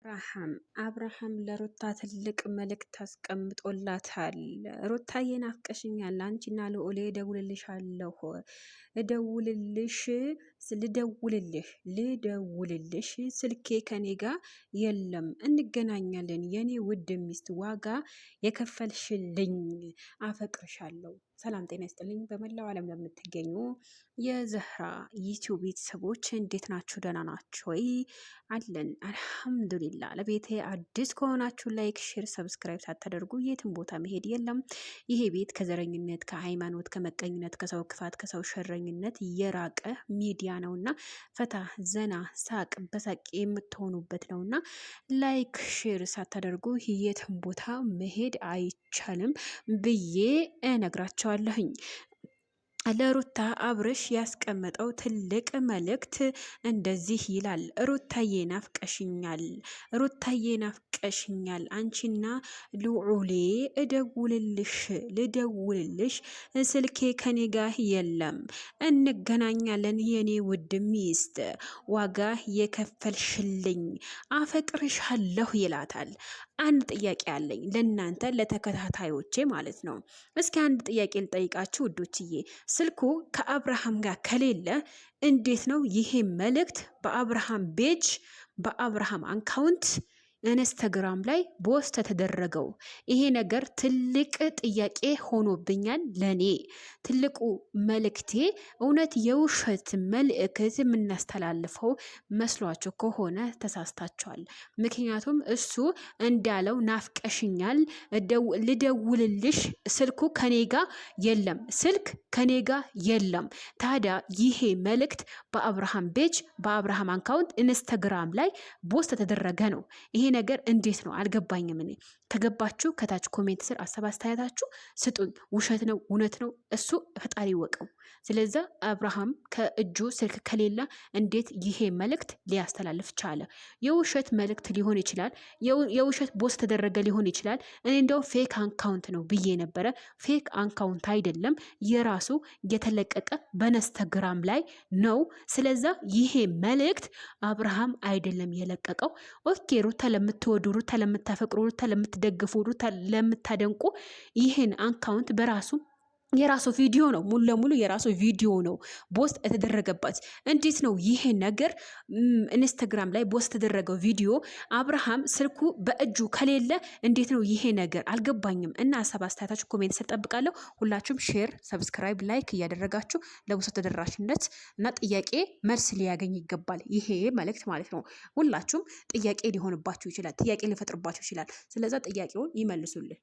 አብርሃም ለሩታ ትልቅ መልእክት አስቀምጦላታል። ሩታዬ ናፍቀሽኛል፣ አንቺና ልዑሌ እደውልልሻለሁ፣ ልደውልልሽ ስልኬ ከኔ ጋር የለም፣ እንገናኛለን የኔ ውድ ሚስት፣ ዋጋ የከፈልሽልኝ፣ አፈቅርሻለሁ። ሰላም ጤና ይስጥልኝ። በመላው ዓለም ለምትገኙ የዘህራ ዩቲዩብ ቤተሰቦች እንዴት ናችሁ? ደህና ናችሁ ወይ? አለን አልሐምዱሊላ። ለቤቴ አዲስ ከሆናችሁ ላይክ፣ ሼር፣ ሰብስክራይብ ሳታደርጉ የትም ቦታ መሄድ የለም። ይሄ ቤት ከዘረኝነት፣ ከሃይማኖት፣ ከመቀኝነት፣ ከሰው ክፋት፣ ከሰው ሸረኝነት የራቀ ሚዲያ ነውና ፈታ ዘና ሳቅ በሳቅ የምትሆኑበት ነውና ላይክ ሼር ሳታደርጉ የትም ቦታ መሄድ አይቻልም ብዬ እነግራቸዋለሁኝ። ለሩታ አብርሽ ያስቀመጠው ትልቅ መልእክት እንደዚህ ይላል። ሩታዬ ናፍቀሽኛል፣ አንቺና ልዑሌ ልደውልልሽ ስልኬ ከኔ ጋር የለም፣ እንገናኛለን የኔ ውድ ሚስት፣ ዋጋ የከፈልሽልኝ፣ አፈቅርሻለሁ ይላታል። አንድ ጥያቄ አለኝ ለእናንተ ለተከታታዮቼ ማለት ነው። እስኪ አንድ ጥያቄ ልጠይቃችሁ ውዶችዬ። ስልኩ ከአብርሃም ጋር ከሌለ እንዴት ነው ይሄ መልእክት በአብርሃም ቤጅ በአብርሃም አካውንት ኢንስታግራም ላይ ፖስት ተደረገው? ይሄ ነገር ትልቅ ጥያቄ ሆኖብኛል። ለኔ ትልቁ መልእክቴ እውነት የውሸት መልእክት የምናስተላልፈው መስሏችሁ ከሆነ ተሳስታችኋል። ምክንያቱም እሱ እንዳለው ናፍቀሽኛል፣ ልደውልልሽ ስልኩ ከኔጋ የለም፣ ታዲያ ይሄ መልእክት በአብርሃም ቤጅ በአብርሃም አካውንት ኢንስታግራም ላይ ፖስት ተደረገ ነው። ይሄ ነገር እንዴት ነው አልገባኝም። እኔ ከገባችሁ ከታች ኮሜንት ስር አስተያየታችሁ ስጡኝ። ውሸት ነው እውነት ነው እሱ ፈጣሪ ይወቀው። ስለዚህ አብርሃም ከእጁ ስልክ ከሌለ እንዴት ይሄ መልእክት ሊያስተላልፍ ቻለ? የውሸት መልእክት ሊሆን ይችላል፣ የውሸት ፖስት ተደረገ ሊሆን ይችላል። እኔ እንደው ፌክ አካውንት ነው ብዬ ነበረ። ፌክ አካውንት አይደለም፣ የራሱ የተለቀቀ በኢንስታግራም ላይ ነው። ስለዚህ ይሄ መልእክት አብርሃም አይደለም የለቀቀው። ኦኬ ሩታ ለምትወዱ፣ ሩታ ለምታፈቅሩ፣ ሩታ ለምትደግፉ፣ ሩታ ለምታደንቁ ይህን አካውንት በራሱ የራሱ ቪዲዮ ነው፣ ሙሉ ለሙሉ የራሱ ቪዲዮ ነው ፖስት የተደረገበት። እንዴት ነው ይሄ ነገር ኢንስታግራም ላይ ፖስት የተደረገው ቪዲዮ አብርሃም ስልኩ በእጁ ከሌለ እንዴት ነው ይሄ ነገር አልገባኝም። እና ሀሳብ አስተያየታችሁ ኮሜንት ሰጠብቃለሁ። ሁላችሁም ሼር፣ ሰብስክራይብ፣ ላይክ እያደረጋችሁ ለብዙ ተደራሽነት እና ጥያቄ መልስ ሊያገኝ ይገባል ይሄ መልእክት ማለት ነው። ሁላችሁም ጥያቄ ሊሆንባችሁ ይችላል፣ ጥያቄ ሊፈጥርባችሁ ይችላል። ስለዛ ጥያቄውን ይመልሱልን።